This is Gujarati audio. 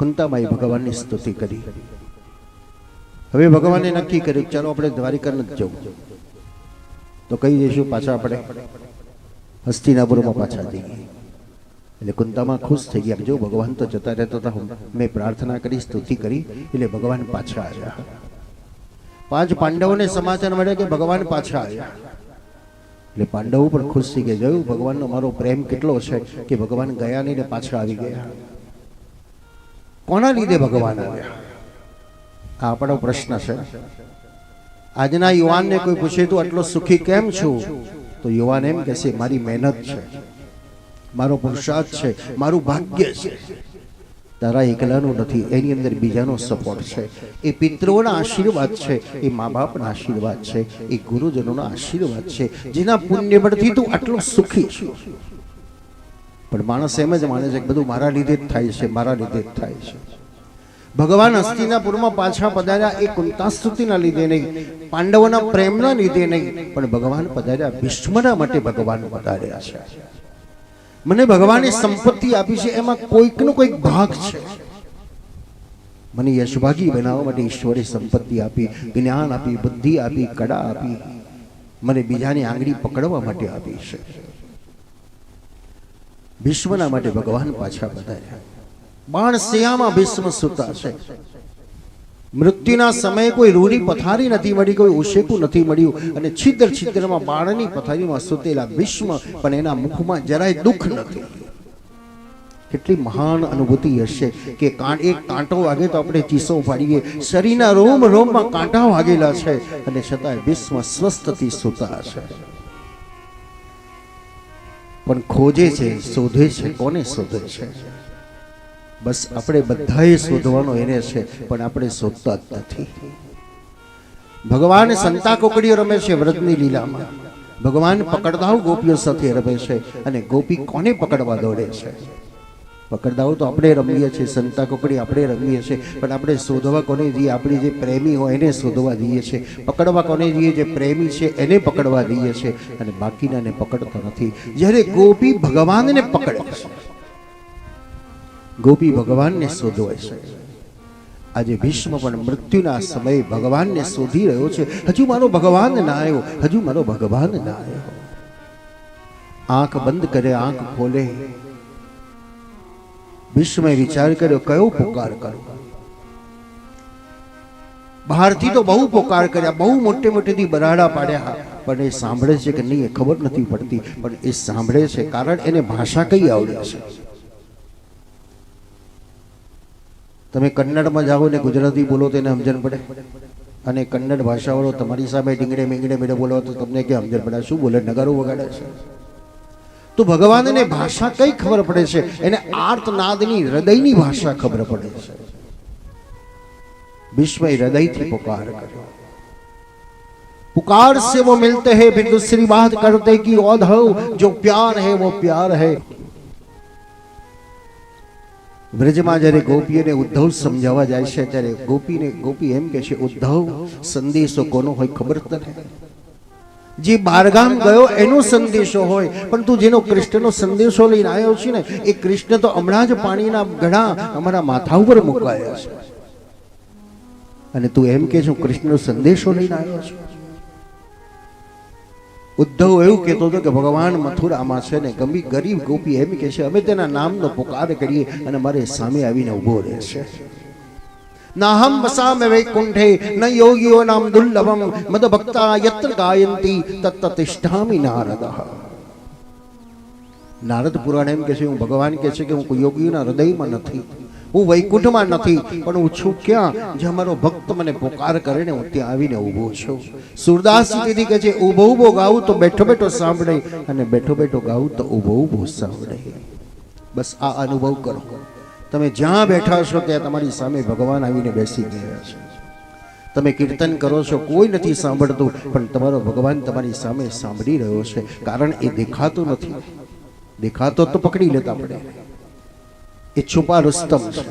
કુંતામાએ ભગવાનની સ્તુતિ કરી. હવે ભગવાને નક્કી કર્યું ચાલો આપણે દ્વારિકા નથી જવું, તો કઈ જઈશું પાછા આપણે હસ્તિનાપુરમાં પાછા જઈએ. એટલે કુંતામાં ખુશ થઈ ગયા, જો ભગવાન તો જતા રહેતા હતા, મેં પ્રાર્થના કરી, સ્તુતિ કરી, એટલે ભગવાન પાછા આવ્યા. 5 પાંડવોને સમાચાર મળ્યા કે ભગવાન પાછા આવ્યા. એટલે પાંડવો પણ ખુશ થઈ ગયા, જોયું ભગવાનનો મારો પ્રેમ કેટલો છે કે ભગવાન ગયા નહીં ને પાછા આવી ગયા. કોના લીધે ભગવાન આવ્યા? આ આપણો પ્રશ્ન છે. આજના યુવાનને કોઈ પૂછે તું આટલો સુખી કેમ છું, તો યુવાન એમ કહેશે મારી મહેનત છે, મારો પુરુષાર્થ છે, મારું ભાગ્ય છે. તારા એકલાનું નથી, એની અંદર બીજાનો સપોર્ટ છે. એ પિતૃઓના આશીર્વાદ છે, એ મા બાપના આશીર્વાદ છે, એ ગુરુજનોના આશીર્વાદ છે, જેના પુણ્ય બળથી તું આટલો સુખી છે. પણ માણસ એમ જ માને છે કે બધું મારા લીધે જ થાય છે, મારા લીધે જ થાય છે. ભગવાન હસ્તિનાપુરમાં પાછા પધાર્યા એ કુંતાસ્તુતિના લીધે નહીં, પાંડવોના પ્રેમના લીધે નહીં, પણ ભગવાન પધાર્યા ભીષ્મના માટે ભગવાન પધાર્યા છે. મને ભગવાને સંપત્તિ આપી છે, એમાં કોઈકનો કોઈક ભાગ છે. મને યશભાગી બનાવવા માટે ઈશ્વરે સંપત્તિ આપી, જ્ઞાન આપી, બુદ્ધિ આપી, કળા આપી, મને બીજાની આંગળી પકડવા માટે આપી છે. ભીષ્મના માટે ભગવાન પાછા પધાર્યા. બાણસિયામાં ભીષ્મ સૂતા છે. મૃત્યુના સમયે કોઈ રૂડી પથારી નથી મળી, કોઈ ઉશેકું નથી મળ્યું, અને છિદ્ર છિદ્રમાં બાણની પથારીમાં સૂતેલા ભીષ્મ, પણ એના મુખમાં જરાય દુઃખ નથી. કેટલી મહાન અનુભૂતિ હશે કે એક કાંટો વાગે તો આપણે ચીસો પાડીએ, શરીરના રોમ રોમમાં કાંટા વાગેલા છે, અને છતાંય ભીષ્મ સ્વસ્થથી સૂતા છે. પણ ખોજે છે, શોધે છે, કોને શોધે છે? બસ આપણે બધાએ શોધવાનો એને છે, પણ આપણે શોધતા જ નથી. ભગવાન સંતા કોકડીઓ રમે છે વ્રતની લીલામાં. ભગવાન પકડદાવ ગોપીઓ સાથે રમે છે, અને ગોપી કોને પકડવા દોડે છે? પકડદાવ તો આપણે રમીએ છીએ, સંતા કોકડી આપણે રમીએ છીએ, પણ આપણે શોધવા કોને જઈએ? આપણી જે પ્રેમી હોય એને શોધવા જઈએ છીએ. પકડવા કોને જઈએ? જે પ્રેમી છે એને પકડવા જઈએ છીએ, અને બાકીનાને પકડતા નથી. જ્યારે ગોપી ભગવાનને પકડે છે, ગોપી ભગવાનને શોધવાય છે. આજે ભીષ્મ પણ મૃત્યુના સમયે ભગવાનને શોધી રહ્યો છે. હજુ મારો ભગવાન ના આવ્યો, હજુ મારો ભગવાન ના આવ્યો. આંખ બંધ કરે, આંખ ખોલે. ભીષ્મે વિચાર કર્યો કયો પોકાર કરું. બહારથી તો બહુ પોકાર કર્યા, બહુ મોટે મોટેથી બરાડા પાડ્યા, પણ એ સાંભળે છે કે નહીં એ ખબર નથી પડતી. પણ એ સાંભળે છે, કારણ એને ભાષા કઈ આવડે છે. તમે કન્નડમાં જાઓ ને ગુજરાતી બોલો તો એને સમજણ પડે, અને કન્નડ ભાષાવાળો તમારી સામે ડીંગડે મીંગડે મેળે બોલો તો તમને કે સમજણ પડે? શું બોલે? નગારું વગાડે છે. તો ભગવાનને ભાષા કઈ ખબર પડે છે? એને આર્તનાદની, હૃદયની ભાષા ખબર પડે છે. ભીષ્મે હૃદયથી પુકાર કર્યો. पुकार से वो मिलते हैं, फिर दूसरी बात करते कि औधव जो प्यार है वो प्यार है. વ્રજમાં જ્યારે ગોપીઓને ઉદ્ધવ સમજાવવા જાય છે, ત્યારે ગોપી એમ કે છે ઉદ્ધવ સંદેશો કોનો હોય ખબર તને? જે બારગામ ગયો એનો સંદેશો હોય, પણ તું જેનો કૃષ્ણનો સંદેશો લઈને આવ્યો છે ને, એ કૃષ્ણ તો હમણાં જ પાણીના ઘડા અમારા માથા ઉપર મુકાયા છે, અને તું એમ કે છું કૃષ્ણનો સંદેશો લઈને આવ્યો છું. ઉદ્ધવ એવું કહેતો હતો કે ભગવાન મથુરામાં છે ને. ગરીબ ગોપી એમ કે છે અમે તેના નામનો પુકાર કરીએ અને મારે સામે આવીને ઉભો રહે છે. નાહમ વસામે વૈકુંઠે ન યોગીઓ નામ દુર્લભમ મદ ભક્તા યત્ર ગાયંતી તત્ત તિષ્ઠામિ નારદઃ. નારદ પુરાણ એમ કે છે હું ભગવાન કે છે કે હું કોઈ યોગીઓના હૃદયમાં નથી, હું વૈકુંઠમાં નથી, પણ હું છું ક્યાં? જ્યાં મારો ભક્ત મને પોકાર કરે ને હું ત્યાં આવીને ઊભો છું. સુરદાસજી દીદી કહે છે ઊભો ઊભો ગાવું તો બેઠો બેઠો સાંભળે, અને બેઠો બેઠો ગાવું તો ઊભો ઊભો સાંભળે. બસ આ અનુભવ કરો. તમે જ્યાં બેઠા છો ત્યાં તમારી સામે ભગવાન આવીને બેસી ગયા છે. તમે કીર્તન કરો છો, કોઈ નથી સાંભળતું, પણ તમારો ભગવાન તમારી સામે સાંભળી રહ્યો છે. કારણ એ દેખાતો નથી. દેખાતો તો પકડી લેતા પડે. એ છુપા રુસ્તમ છે.